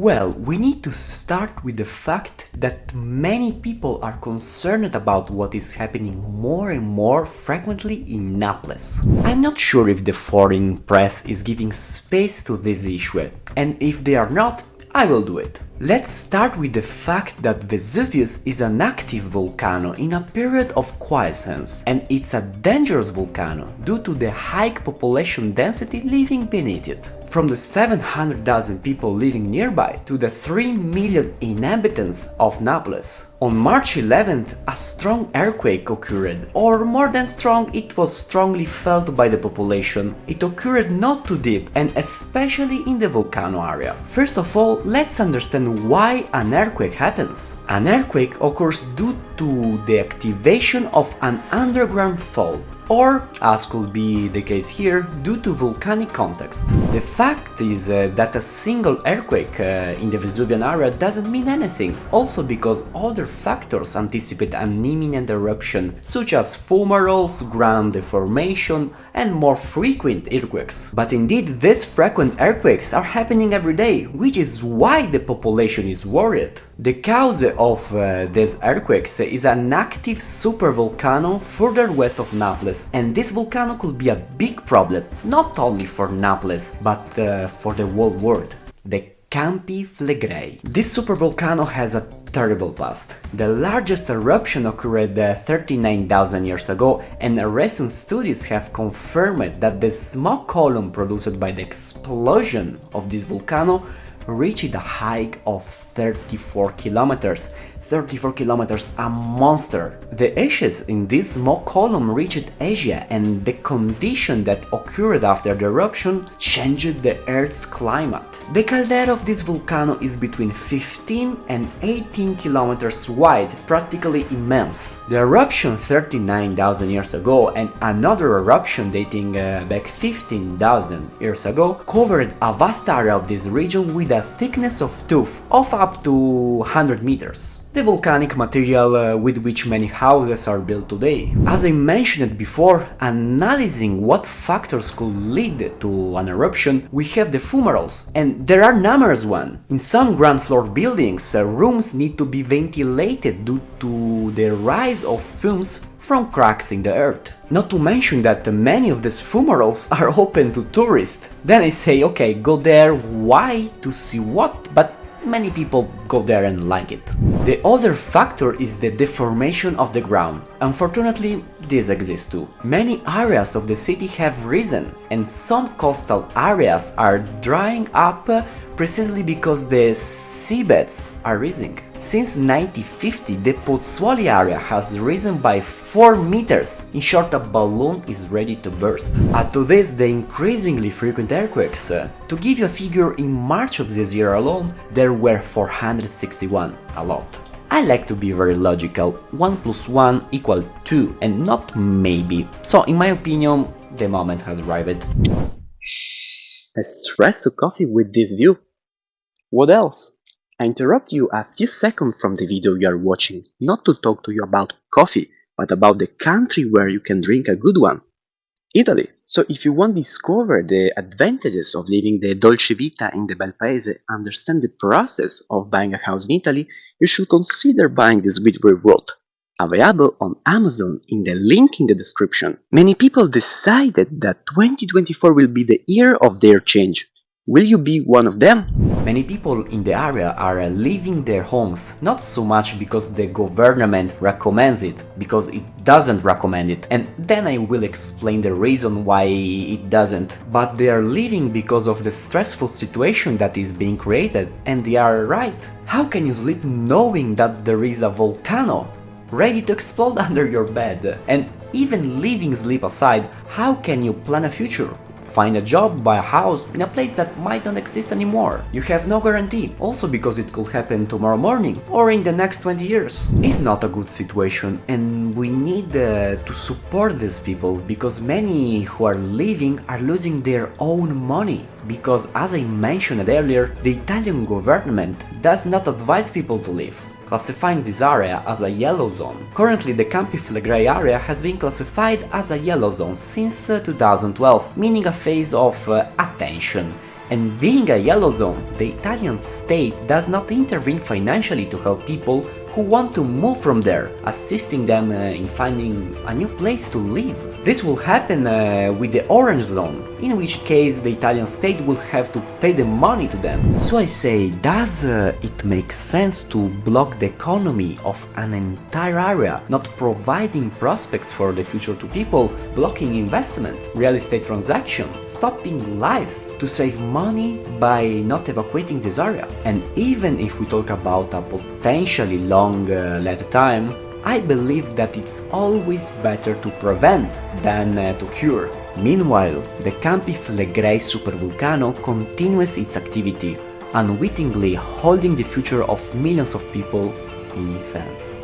Well, we need to start with the fact that many people are concerned about what is happening more and more frequently in Naples. I'm not sure if the foreign press is giving space to this issue, and if they are not, I will do it. Let's start with the fact that Vesuvius is an active volcano in a period of quiescence, and it's a dangerous volcano due to the high population density living beneath it. From the 700,000 people living nearby to the 3 million inhabitants of Naples. On March 11th, a strong earthquake occurred, or more than strong, it was strongly felt by the population. It occurred not too deep and especially in the volcano area. First of all, let's understand why an earthquake happens. An earthquake occurs due to the activation of an underground fault, or, as could be the case here, due to volcanic context. The fact is that a single earthquake in the Vesuvian area doesn't mean anything, also because other factors anticipate an imminent eruption, such as fumaroles, ground deformation, and more frequent earthquakes. But indeed, these frequent earthquakes are happening every day, which is why the population is worried. The cause of these earthquakes is an active supervolcano further west of Naples, and this volcano could be a big problem, not only for Naples, but for the whole world. The Campi Flegrei. This supervolcano has a terrible past. The largest eruption occurred 39,000 years ago, and recent studies have confirmed that the smoke column produced by the explosion of this volcano reached a height of 34 kilometers. 34 kilometers, a monster. The ashes in this smoke column reached Asia, and the condition that occurred after the eruption changed the Earth's climate. The caldera of this volcano is between 15 and 18 kilometers wide, practically immense. The eruption 39,000 years ago and another eruption dating back 15,000 years ago covered a vast area of this region with a thickness of tuff of up to 100 meters. The volcanic material with which many houses are built today. As I mentioned before, analyzing what factors could lead to an eruption, we have the fumaroles, and there are numerous ones. In some ground floor buildings, rooms need to be ventilated due to the rise of fumes from cracks in the earth. Not to mention that many of these fumaroles are open to tourists. Then I say, okay, go there, why? To see what? But many people go there and like it. The other factor is the deformation of the ground. Unfortunately, this exists too. Many areas of the city have risen, and some coastal areas are drying up precisely because the seabeds are rising. Since 1950, the Pozzuoli area has risen by 4 meters. In short, a balloon is ready to burst. Add to this the increasingly frequent earthquakes. To give you a figure, in March of this year alone, there were 461, a lot. I like to be very logical, 1 plus 1 equals 2 and not maybe, so in my opinion, the moment has arrived. Espresso coffee with this view? What else? I interrupt you a few seconds from the video you are watching, not to talk to you about coffee, but about the country where you can drink a good one, Italy. So if you want to discover the advantages of living the dolce vita in the bel paese, understand the process of buying a house in Italy, you should consider buying this video we wrote, available on Amazon in the link in the description. Many people decided that 2024 will be the year of their change. Will you be one of them? Many people in the area are leaving their homes, not so much because the government recommends it, because it doesn't recommend it, and then I will explain the reason why it doesn't, but they are leaving because of the stressful situation that is being created, and they are right. How can you sleep knowing that there is a volcano ready to explode under your bed? And even leaving sleep aside, how can you plan a future? Find a job, buy a house in a place that might not exist anymore. You have no guarantee, also because it could happen tomorrow morning or in the next 20 years. It's not a good situation, and we need to support these people, because many who are leaving are losing their own money. Because, as I mentioned earlier, the Italian government does not advise people to leave, classifying this area as a yellow zone. Currently, the Campi Flegrei area has been classified as a yellow zone since 2012, meaning a phase of attention. And being a yellow zone, the Italian state does not intervene financially to help people who want to move from there, assisting them in finding a new place to live. This will happen with the orange zone, in which case the Italian state will have to pay the money to them. So I say, does it make sense to block the economy of an entire area, not providing prospects for the future to people, blocking investment, real estate transaction, stopping lives, to save money by not evacuating this area? And even if we talk about a potentially long lead time, I believe that it's always better to prevent than to cure. Meanwhile, the Campi Flegrei supervolcano continues its activity, unwittingly holding the future of millions of people in its hands.